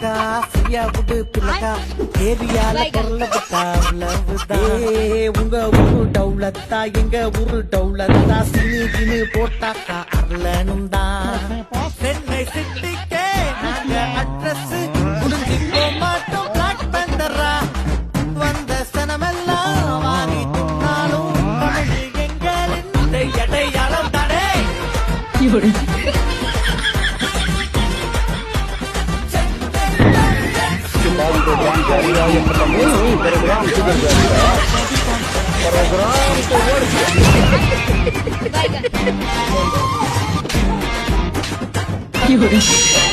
பிளக்கா ஃப்ரீயா விடு பிளக்கா ஏரியால பொருள விட்டா உங்க ஊரு டவுலத்தா எங்க ஊரு டவுலத்தா சினு போட்டாக்கா அருளனும் தான் சென்னை சிட்டிக்கே நாங்க அட்ரஸ் முடிஞ்சிக்கோ மாட்டோம் பிளாக் பந்தரா வந்த சனமெல்லாம் வாங்கி துண்ணாலும் எங்களின் எடையாளம் தானே You're